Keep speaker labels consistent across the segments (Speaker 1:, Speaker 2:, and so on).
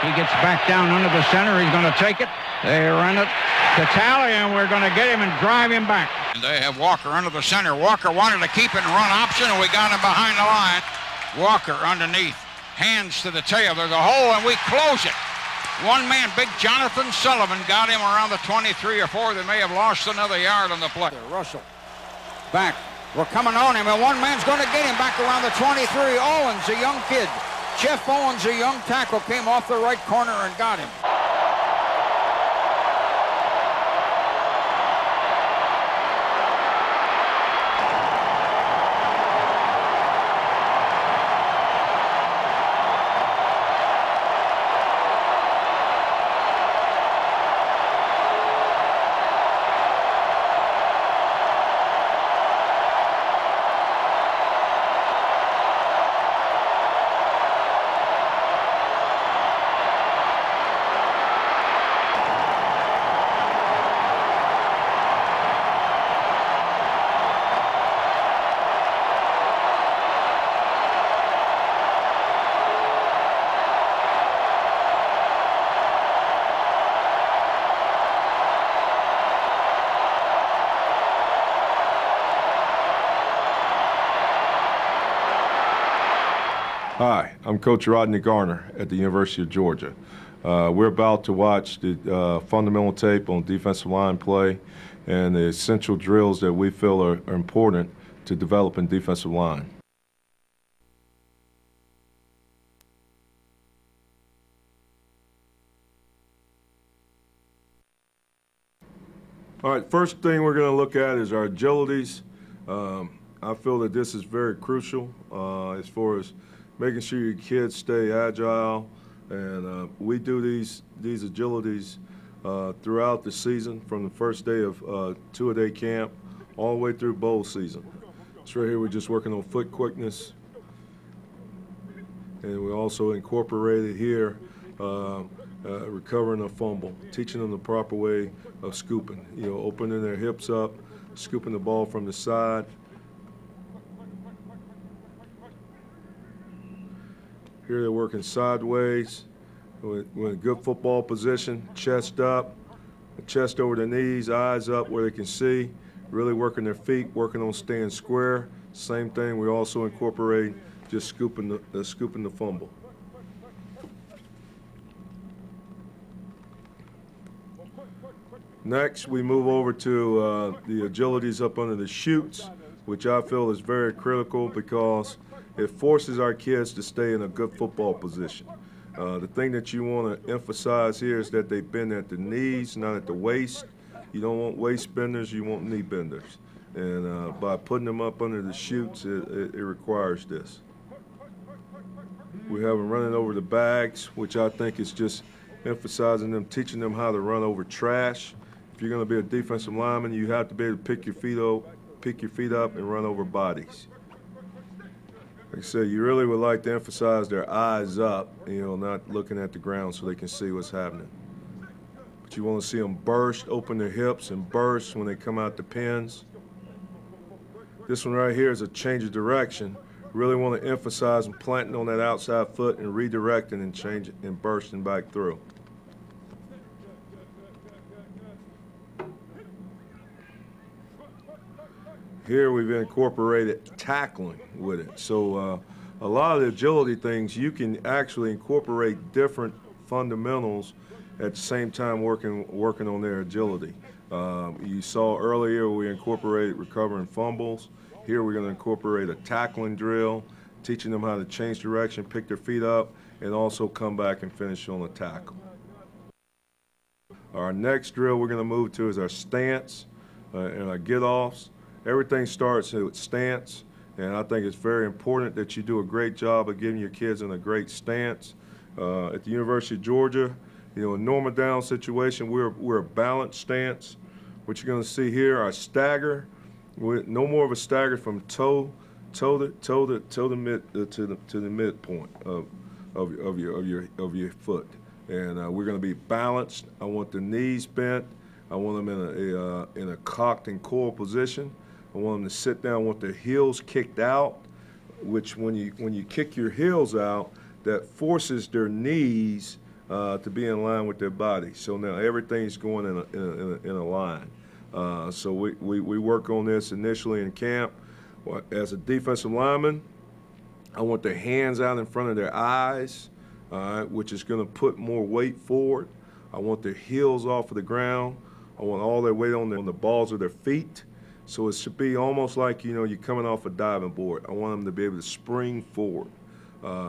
Speaker 1: He gets back down under the center. He's going to take it. They run it to Talley, and we're going to get him and drive him back.
Speaker 2: And they have Walker under the center. Walker wanted to keep it and run option, and we got him behind the line. Walker underneath. Hands to the tail. There's a hole, and we close it. One man, big Jonathan Sullivan, got him around the 23 or 4. They may have lost another yard on the play.
Speaker 1: Russell back. We're coming on him, and one man's going to get him back around the 23. Owens, a young kid. Jeff Owens, a young tackle, came off the right corner and got him.
Speaker 3: Hi, I'm Coach Rodney Garner at the University of Georgia. We're about to watch the fundamental tape on defensive line play and the essential drills that we feel are important to developing defensive line. All right, first thing we're going to look at is our agilities. I feel that this is very crucial as far as making sure your kids stay agile, and we do these agilities throughout the season, from the first day of two-a-day camp all the way through bowl season. So right here we're just working on foot quickness, and we also incorporated here recovering a fumble, teaching them the proper way of scooping, opening their hips up, scooping the ball from the side. Here they're working sideways with a good football position, chest up, chest over the knees, eyes up where they can see, really working their feet, working on staying square. Same thing, we also incorporate just scooping the fumble. Next, we move over to the agilities up under the chutes, which I feel is very critical because it forces our kids to stay in a good football position. The thing that you want to emphasize here is that they bend at the knees, not at the waist. You don't want waist benders, you want knee benders. And by putting them up under the chutes, it requires this. We have them running over the bags, which I think is just emphasizing them, teaching them how to run over trash. If you're going to be a defensive lineman, you have to be able to pick your feet up and run over bodies. Like I said, you really would like to emphasize their eyes up, not looking at the ground so they can see what's happening. But you want to see them burst, open their hips and burst when they come out the pins. This one right here is a change of direction. Really want to emphasize them planting on that outside foot and redirecting and changing and bursting back through. Here we've incorporated tackling with it. So a lot of the agility things, you can actually incorporate different fundamentals at the same time working on their agility. You saw earlier we incorporated recovering fumbles. Here we're going to incorporate a tackling drill, teaching them how to change direction, pick their feet up, and also come back and finish on a tackle. Our next drill we're going to move to is our stance and our get-offs. Everything starts with stance, and I think it's very important that you do a great job of getting your kids in a great stance. At the University of Georgia, a normal down situation, we're a balanced stance. What you're going to see here, our stagger, no more of a stagger from toe to the midpoint of your foot, and we're going to be balanced. I want the knees bent. I want them in a cocked and coiled position. I want them to sit down with their heels kicked out, which when you kick your heels out, that forces their knees to be in line with their body. So now everything's going in a line. So we work on this initially in camp. As a defensive lineman, I want their hands out in front of their eyes, which is going to put more weight forward. I want their heels off of the ground. I want all their weight on the balls of their feet. So it should be almost like, you know, you're coming off a diving board. I want them to be able to spring forward.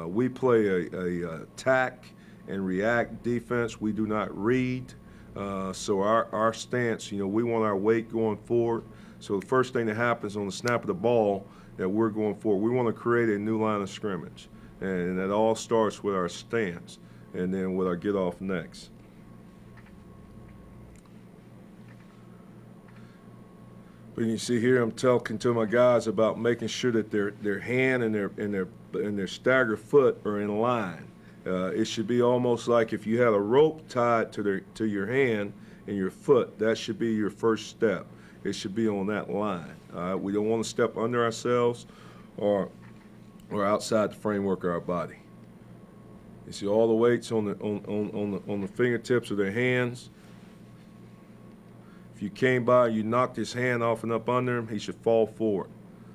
Speaker 3: We play a attack and react defense. We do not read. So our stance, you know, we want our weight going forward. So the first thing that happens on the snap of the ball that we're going forward, we want to create a new line of scrimmage. And that all starts with our stance and then with our get off next. But you see here, I'm talking to my guys about making sure that their hand and their stagger foot are in line. It should be almost like if you had a rope tied to your hand and your foot. That should be your first step. It should be on that line. We don't want to step under ourselves or outside the framework of our body. You see all the weights on the fingertips of their hands. If you came by, you knocked his hand off and up under him, he should fall forward.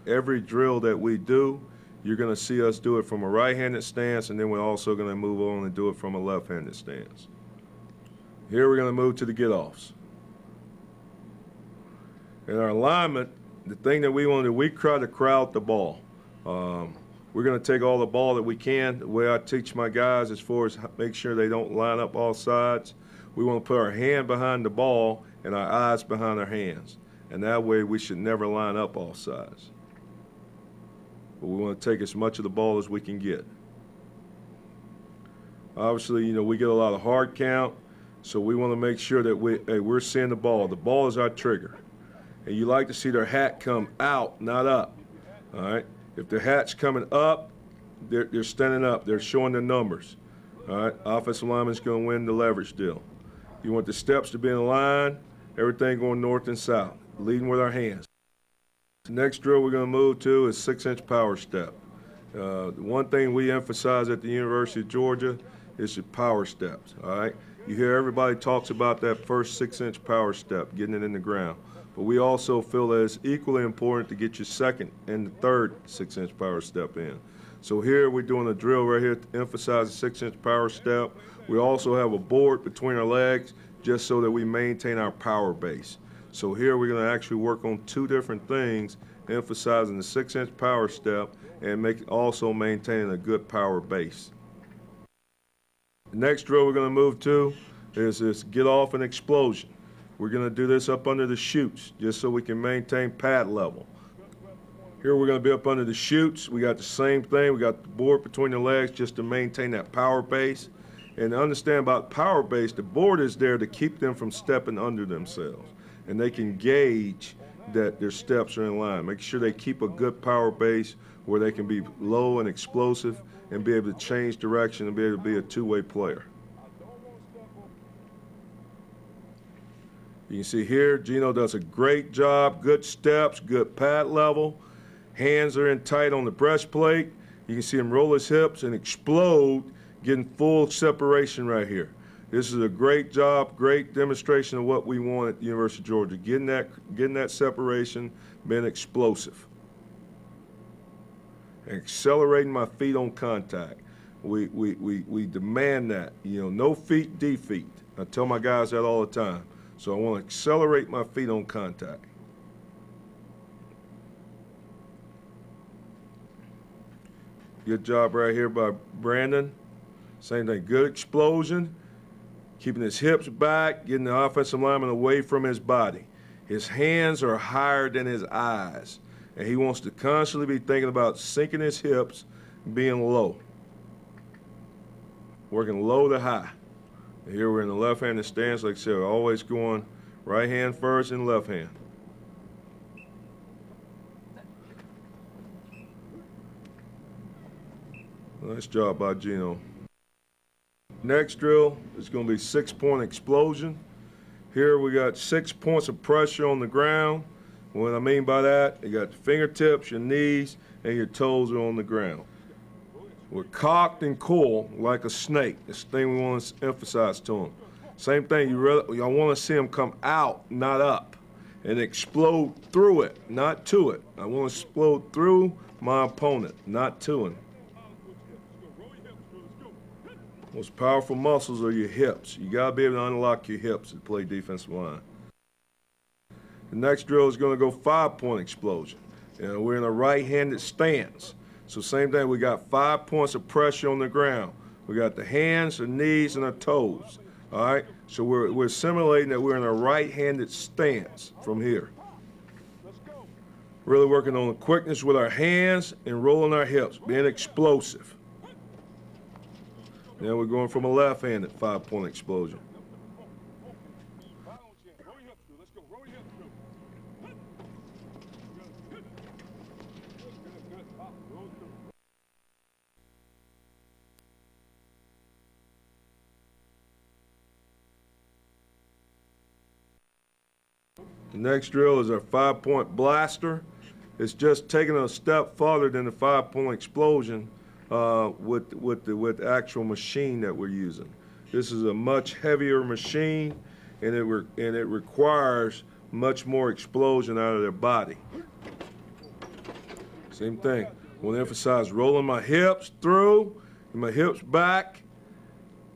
Speaker 3: Every drill that we do, you're going to see us do it from a right-handed stance, and then we're also going to move on and do it from a left-handed stance. Here we're going to move to the get-offs. In our alignment, the thing that we want to do, we try to crowd the ball. We're going to take all the ball that we can. The way I teach my guys as far as make sure they don't line up all sides, we want to put our hand behind the ball and our eyes behind our hands. And that way we should never line up all sides. But we want to take as much of the ball as we can get. Obviously, you know, we get a lot of hard count, so we want to make sure that we're seeing the ball. The ball is our trigger. And you like to see their hat come out, not up. All right? If their hat's coming up, they're standing up. They're showing their numbers. All right? Offensive lineman's going to win the leverage deal. You want the steps to be in line, everything going north and south, leading with our hands. The next drill we're going to move to is 6-inch power step. The one thing we emphasize at the University of Georgia is your power steps, all right? You hear everybody talks about that first 6-inch power step, getting it in the ground. But we also feel that it's equally important to get your second and the third 6-inch power step in. So here we're doing a drill right here to emphasize the 6-inch power step. We also have a board between our legs just so that we maintain our power base. So here we're going to actually work on two different things, emphasizing the 6-inch power step and also maintaining a good power base. The next drill we're going to move to is this get off and explosion. We're going to do this up under the chutes just so we can maintain pad level. Here we're going to be up under the chutes. We got the same thing. We got the board between the legs just to maintain that power base. And to understand about power base, the board is there to keep them from stepping under themselves. And they can gauge that their steps are in line. Make sure they keep a good power base where they can be low and explosive and be able to change direction and be able to be a two-way player. You can see here, Gino does a great job, good steps, good pad level. Hands are in tight on the breastplate. You can see him roll his hips and explode, getting full separation right here. This is a great job, great demonstration of what we want at the University of Georgia, getting that separation, being explosive. Accelerating my feet on contact. We demand that. You know, no feet defeat. I tell my guys that all the time. So I want to accelerate my feet on contact. Good job right here by Brandon. Same thing, good explosion. Keeping his hips back, getting the offensive lineman away from his body. His hands are higher than his eyes. And he wants to constantly be thinking about sinking his hips, being low. Working low to high. And here we're in the left-handed stance, like I said, always going right hand first and left hand. Nice job by Gino. Next drill is going to be 6-point explosion. Here we got 6 points of pressure on the ground. What I mean by that, you got the fingertips, your knees, and your toes are on the ground. We're cocked and cool like a snake. That's the thing we want to emphasize to them. Same thing, I want to see them come out, not up, and explode through it, not to it. I want to explode through my opponent, not to him. Most powerful muscles are your hips. You got to be able to unlock your hips to play defensive line. The next drill is going to go 5-point explosion. And we're in a right-handed stance. So same thing, we got 5 points of pressure on the ground. We got the hands, the knees, and the toes. All right? So we're simulating that we're in a right-handed stance from here. Really working on the quickness with our hands and rolling our hips, being explosive. Now we're going from a left-handed 5-point explosion. The next drill is our 5-point blaster. It's just taking a step farther than the 5-point explosion with the actual machine that we're using. This is a much heavier machine, and it requires much more explosion out of their body. Same thing. I want to emphasize rolling my hips through, and my hips back,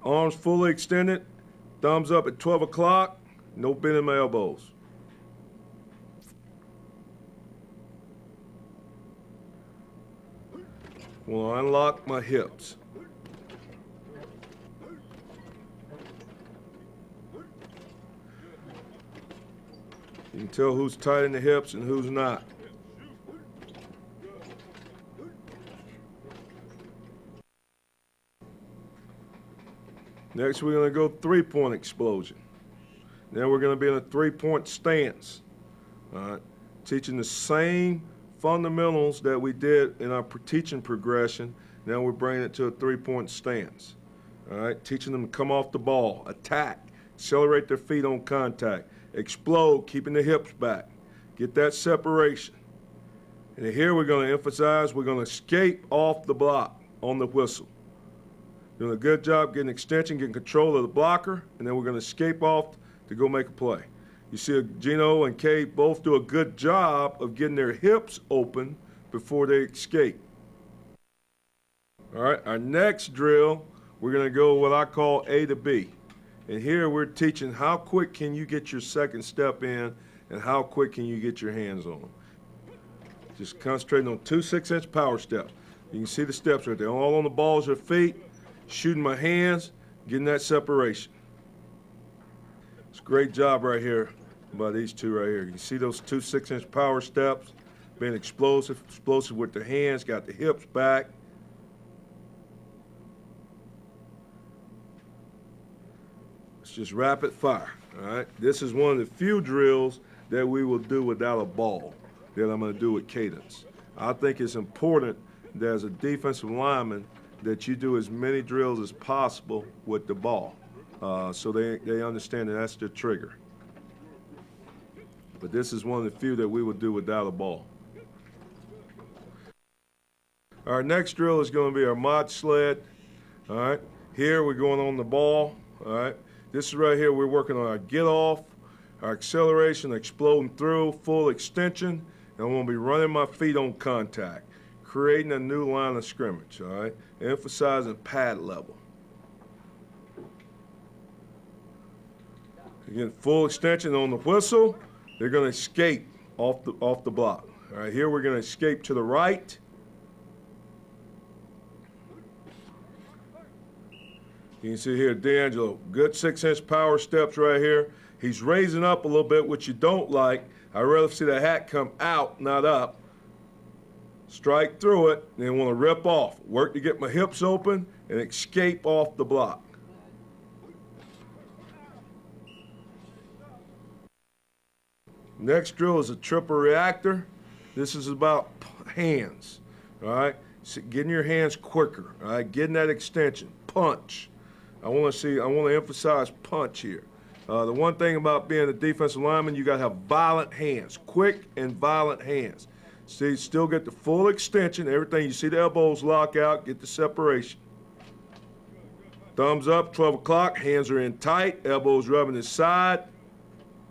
Speaker 3: arms fully extended, thumbs up at 12 o'clock, no bending my elbows. We'll unlock my hips. You can tell who's tight in the hips and who's not. Next, we're going to go 3-point explosion. Now we're going to be in a 3-point stance. All right, teaching the same fundamentals that we did in our teaching progression. Now we're bringing it to a 3-point stance. All right, teaching them to come off the ball, attack, accelerate their feet on contact, explode, keeping the hips back, get that separation. And here we're going to emphasize we're going to escape off the block on the whistle. Doing a good job getting extension, getting control of the blocker, and then we're going to escape off to go make a play. You see Gino and Kay both do a good job of getting their hips open before they escape. All right, our next drill, we're going to go what I call A to B. And here we're teaching how quick can you get your second step in and how quick can you get your hands on them. Just concentrating on 2 6-inch power steps. You can see the steps right there, all on the balls of feet, shooting my hands, getting that separation. It's a great job right here by these two right here. You can see those 2 6-inch power steps, being explosive with the hands, got the hips back. It's just rapid fire, all right? This is one of the few drills that we will do without a ball that I'm going to do with cadence. I think it's important that as a defensive lineman that you do as many drills as possible with the ball so they understand that that's the trigger. But this is one of the few that we would do without a ball. Our next drill is going to be our mod sled. All right, here we're going on the ball. All right, this is right here we're working on our get off, our acceleration, exploding through, full extension, and I'm going to be running my feet on contact, creating a new line of scrimmage. All right, emphasizing pad level. Again, full extension on the whistle. They're going to escape off the block. All right, here we're going to escape to the right. You can see here, D'Angelo, good 6-inch power steps right here. He's raising up a little bit, which you don't like. I'd rather see the hat come out, not up. Strike through it, and then want to rip off. Work to get my hips open and escape off the block. Next drill is a triple reactor. This is about hands, all right? So getting your hands quicker, all right? Getting that extension, punch. I want to emphasize punch here. The one thing about being a defensive lineman, you got to have violent hands, quick and violent hands. See, still get the full extension, everything. You see the elbows lock out, get the separation. Thumbs up, 12 o'clock, hands are in tight, elbows rubbing the side.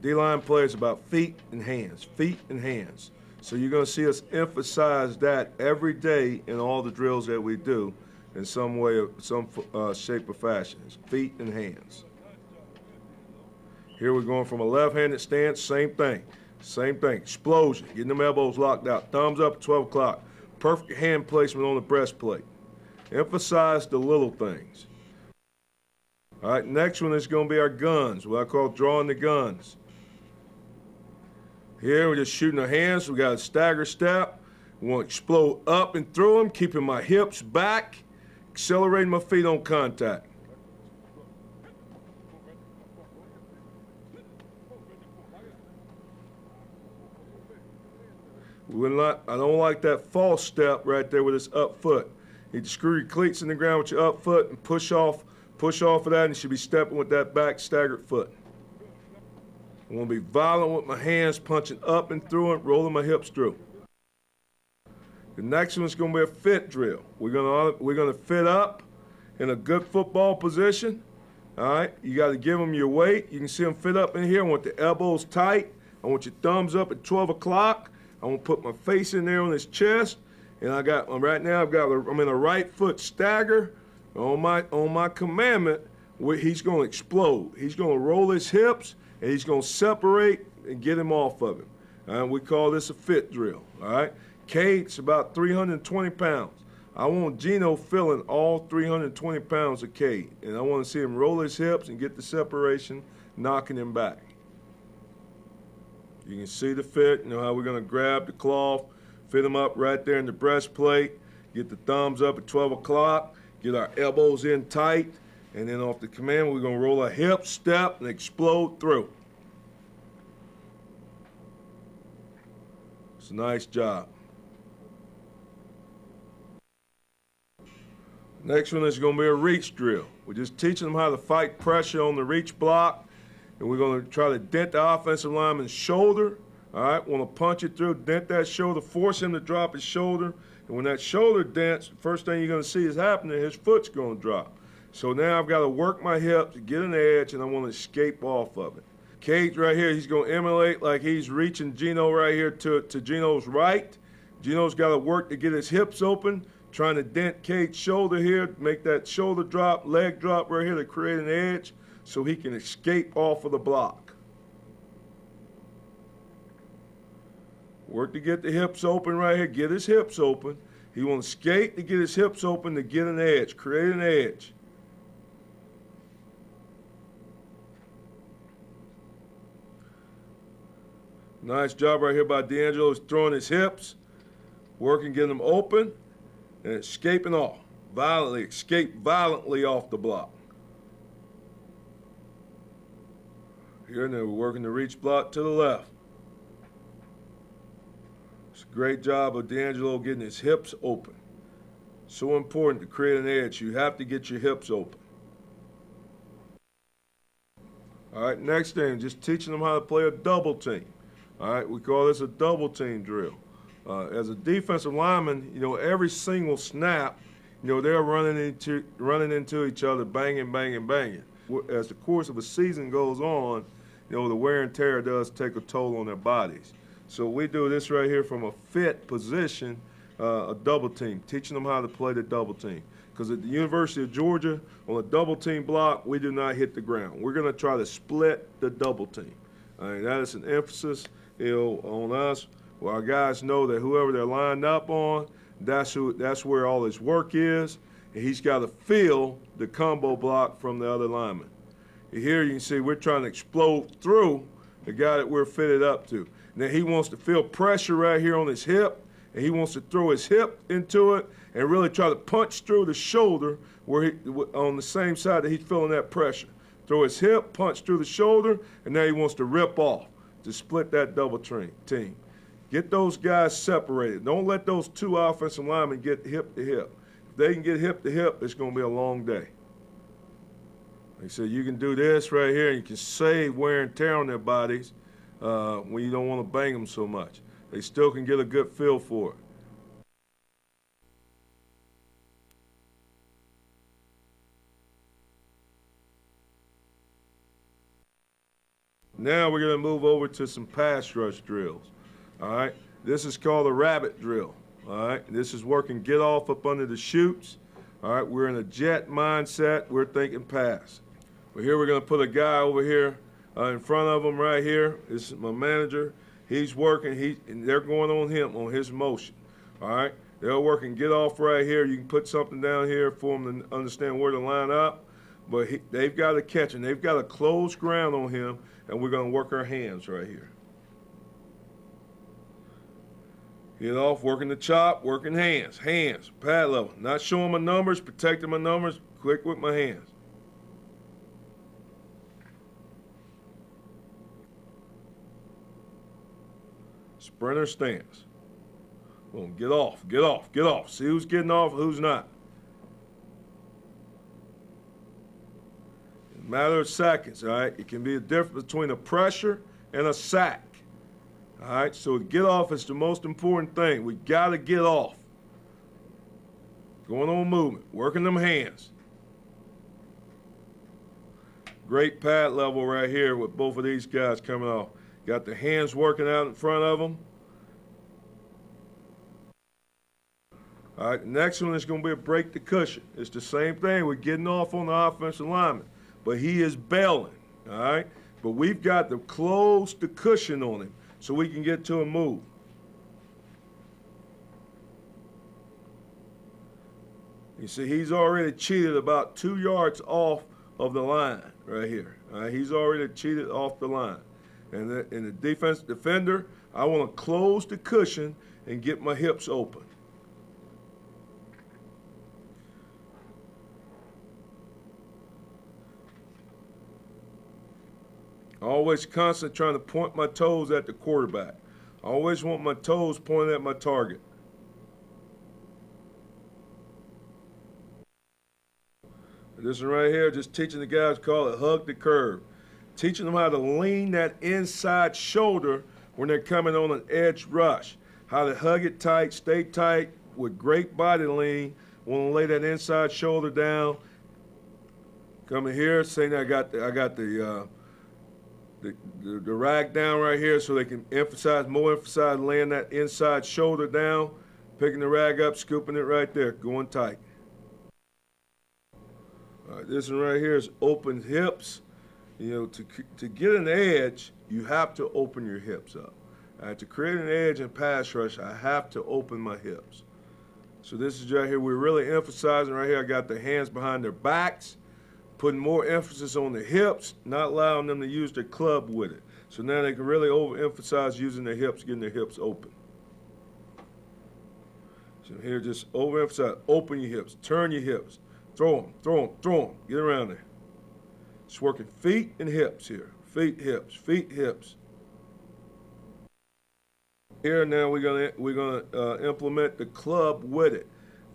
Speaker 3: D-line plays about feet and hands, feet and hands. So you're going to see us emphasize that every day in all the drills that we do in some way, some shape or fashion. It's feet and hands. Here we're going from a left-handed stance, same thing. Same thing, explosion, getting them elbows locked out. Thumbs up at 12 o'clock. Perfect hand placement on the breastplate. Emphasize the little things. All right, next one is going to be our guns, what I call drawing the guns. Here we're just shooting our hands. We got a stagger step. We want to explode up and through them, keeping my hips back, accelerating my feet on contact. I don't like that false step right there with this up foot. You need to screw your cleats in the ground with your up foot and push off of that, and you should be stepping with that back staggered foot. I want to be violent with my hands, punching up and through it, rolling my hips through. The next one is going to be a fit drill. We're going to fit up in a good football position. All right, you got to give them your weight. You can see them fit up in here. I want the elbows tight. I want your thumbs up at 12 o'clock. I want to put my face in there on his chest, and right now I'm in a right foot stagger. On my commandment, he's going to explode. He's going to roll his hips, and he's going to separate and get him off of him. And we call this a fit drill. All right, Kate's about 320 pounds. I want Gino feeling all 320 pounds of Kate, and I want to see him roll his hips and get the separation, knocking him back. You can see the fit, you know how we're going to grab the cloth, fit them up right there in the breastplate, get the thumbs up at 12 o'clock, get our elbows in tight, and then off the command, we're going to roll a hip, step, and explode through. It's a nice job. Next one is going to be a reach drill. We're just teaching them how to fight pressure on the reach block. And we're going to try to dent the offensive lineman's shoulder. All right, want to punch it through, dent that shoulder, force him to drop his shoulder. And when that shoulder dents, the first thing you're going to see is happening, his foot's going to drop. So now I've got to work my hips, get an edge, and I want to escape off of it. Cage right here, he's going to emulate like he's reaching Gino right here to Gino's right. Gino's got to work to get his hips open, trying to dent Cage's shoulder here, make that shoulder drop, leg drop right here to create an edge, so he can escape off of the block. Work to get the hips open right here. Get his hips open. He wants to skate to get his hips open to get an edge, create an edge. Nice job right here by D'Angelo. He's throwing his hips, working, getting them open, and escaping off. Violently, escape violently off the block. Here, and then we're working the reach block to the left. It's a great job of D'Angelo getting his hips open. So important to create an edge. You have to get your hips open. All right, next thing, just teaching them how to play a double team. All right, we call this a double team drill. As a defensive lineman, you know, every single snap, you know, they're running into each other, banging, banging, banging. As the course of a season goes on, you know, the wear and tear does take a toll on their bodies. So we do this right here from a fit position, a double team, teaching them how to play the double team. Because at the University of Georgia, on a double team block, we do not hit the ground. We're going to try to split the double team. That is an emphasis, you know, on us. Well, our guys know that whoever they're lined up on, that's where all his work is, and he's got to feel the combo block from the other lineman. Here you can see we're trying to explode through the guy that we're fitted up to. Now he wants to feel pressure right here on his hip, and he wants to throw his hip into it and really try to punch through the shoulder where on the same side that he's feeling that pressure. Throw his hip, punch through the shoulder, and now he wants to rip off to split that double team. Get those guys separated. Don't let those two offensive linemen get hip to hip. If they can get hip to hip, it's going to be a long day. Like I said, you can do this right here, and you can save wear and tear on their bodies when you don't want to bang them so much. they still can get a good feel for it. Now we're going to move over to some pass rush drills. All right, this is called a rabbit drill. All right, this is working get off up under the chutes. All right, we're in a jet mindset. We're thinking pass. But here we're going to put a guy over here in front of him right here. This is my manager. He's working. And they're going on him on his motion. All right, they're working get off right here. You can put something down here for them to understand where to line up. But they've got to catch him. They've got to close ground on him, and we're going to work our hands right here. Get off, working the chop, working hands, pad level. Not showing my numbers, protecting my numbers, quick with my hands. Sprinter stance. Boom, get off, get off, get off. See who's getting off, who's not. In a matter of seconds, all right? It can be a difference between a pressure and a sack. All right, so get off is the most important thing. We got to get off. Going on movement, working them hands. Great pad level right here with both of these guys coming off. Got the hands working out in front of them. All right, the next one is going to be a break the cushion. It's the same thing. We're getting off on the offensive lineman, but he is bailing, all right? But we've got to close the cushion on him so we can get to a move. You see, he's already cheated about 2 yards off of the line right here. All right, he's already cheated off the line. And the defense defender, I want to close the cushion and get my hips open. Always constantly trying to point my toes at the quarterback. I always want my toes pointed at my target. This one right here, just teaching the guys, call it hug the curve. Teaching them how to lean that inside shoulder when they're coming on an edge rush. How to hug it tight, stay tight with great body lean. Want to lay that inside shoulder down. Coming here, saying I got the rag down right here so they can more emphasize laying that inside shoulder down, picking the rag up, scooping it right there, going tight. All right, this one right here is open hips. You know, to get an edge, you have to open your hips up. All right, to create an edge in pass rush, I have to open my hips. So this is right here, we're really emphasizing right here. I got the hands behind their backs, putting more emphasis on the hips, not allowing them to use their club with it. So now they can really overemphasize using their hips, getting their hips open. So here, just overemphasize, open your hips, turn your hips, throw them, throw them, throw them, get around there. It's working feet and hips here, feet, hips, feet, hips. Here now we're gonna implement the club with it.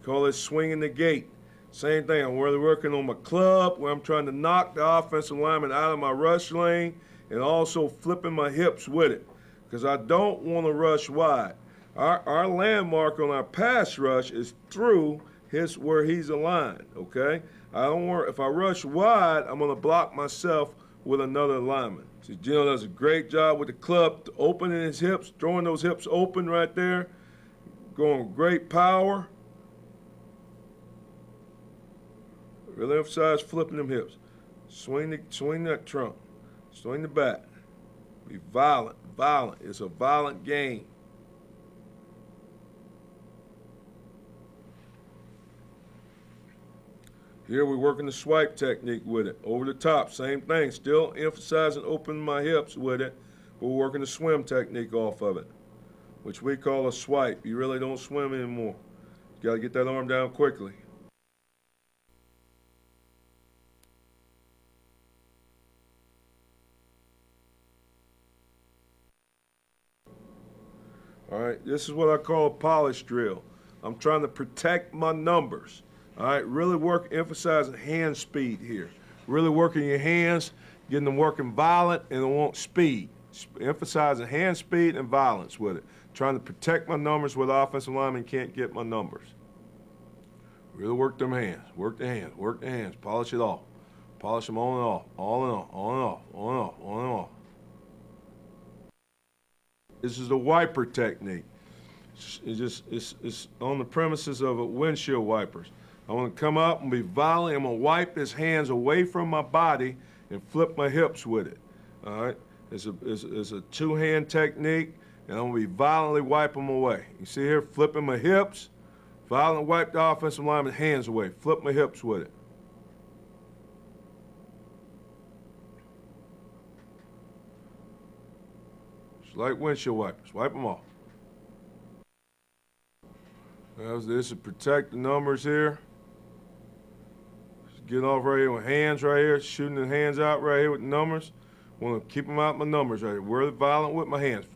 Speaker 3: Call it swinging the gate. Same thing, I'm really working on my club where I'm trying to knock the offensive lineman out of my rush lane and also flipping my hips with it because I don't want to rush wide. Our landmark on our pass rush is through where he's aligned, okay? I don't want, if I rush wide, I'm going to block myself with another lineman. So Gino does a great job with the club, opening his hips, throwing those hips open right there, going with great power. Really emphasize flipping them hips. Swing that trunk. Swing the bat. Be violent, violent. It's a violent game. Here we're working the swipe technique with it. Over the top, same thing. Still emphasizing opening my hips with it. But we're working the swim technique off of it, which we call a swipe. You really don't swim anymore. You got to get that arm down quickly. All right, this is what I call a polish drill. I'm trying to protect my numbers. All right, really emphasizing hand speed here. Really working your hands, getting them working violent, and I want speed. Emphasizing hand speed and violence with it. trying to protect my numbers where the offensive lineman can't get my numbers. Really work them hands, work the hands, work the hands, polish it off. Polish them on and off, on and off, on and off, on and off, on and off. This is the wiper technique. It's on the premises of windshield wipers. I want to come up and be violent. I'm going to wipe his hands away from my body and flip my hips with it. All right? It's a two-hand technique, and I'm going to be violently wipe them away. You see here, flipping my hips, violently wipe the offensive lineman's hands away, flip my hips with it. Just like windshield wipers, wipe them off. This is protect the numbers here. Just getting off right here with hands right here, shooting the hands out right here with the numbers. Want to keep them out my numbers right here. We're violent with my hands.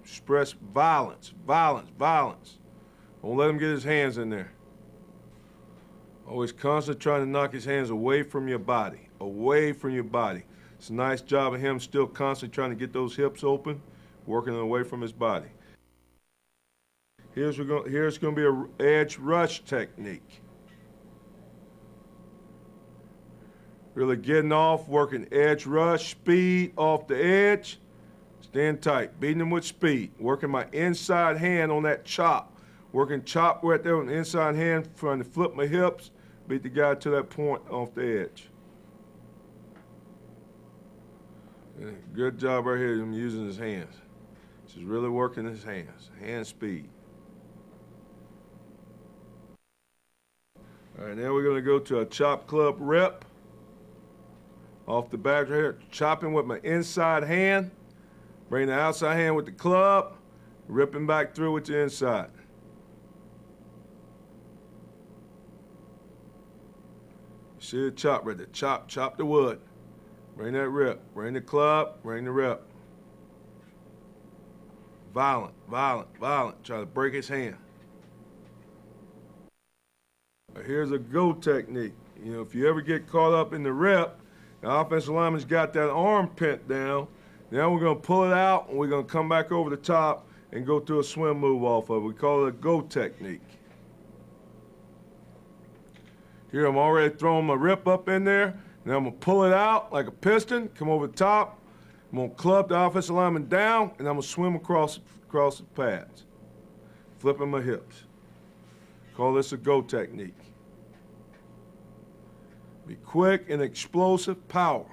Speaker 3: Express violence, violence, violence. Don't let him get his hands in there. Always constantly trying to knock his hands away from your body, away from your body. It's a nice job of him still constantly trying to get those hips open, working away from his body. Here's going to be an edge rush technique. Really getting off, working edge rush, speed off the edge, stand tight, beating him with speed, working my inside hand on that chop, working chop right there on the inside hand, trying to flip my hips, beat the guy to that point off the edge. Yeah, good job right here, him using his hands. Just really working his hands, hand speed. All right, now we're going to go to a chop club rep. Off the back right here, chopping with my inside hand, bring the outside hand with the club, ripping back through with the inside. You see the chop right there, chop the wood. Bring that rip, bring the club, bring the rip. Violent, violent, violent, try to break his hand. Here's a go technique. You know, if you ever get caught up in the rep, the offensive lineman's got that arm pent down. Now we're going to pull it out, and we're going to come back over the top and go through a swim move off of it. We call it a go technique. Here I'm already throwing my rip up in there. Now I'm going to pull it out like a piston, come over the top. I'm going to club the offensive lineman down, and I'm going to swim across the pads, flipping my hips. Call this a go technique. Be quick and explosive power.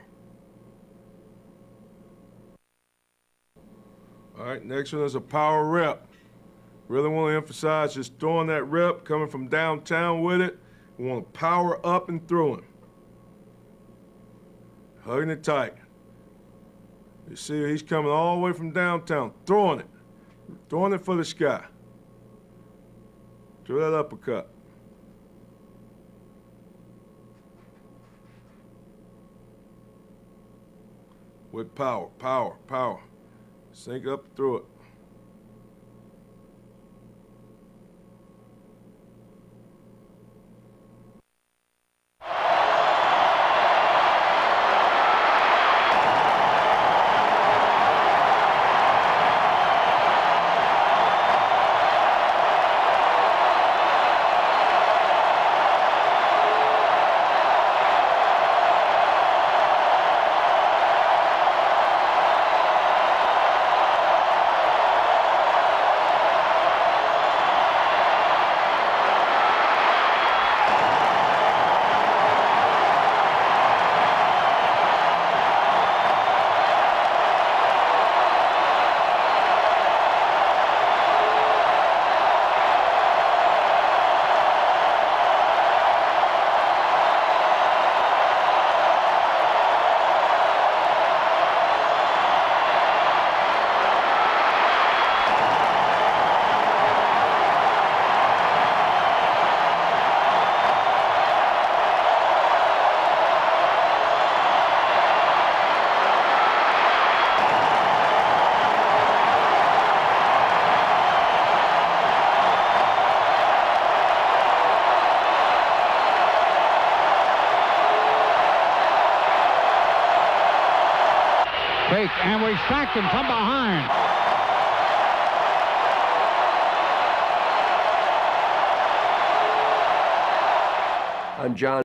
Speaker 3: All right, next one is a power rep. Really want to emphasize just throwing that rep, coming from downtown with it. We want to power up and through him. Hugging it tight. You see he's coming all the way from downtown, throwing it for the sky. Throw that uppercut. With power, power, power. Sink up through it.
Speaker 1: Fake, and we sacked him from behind.
Speaker 4: I'm John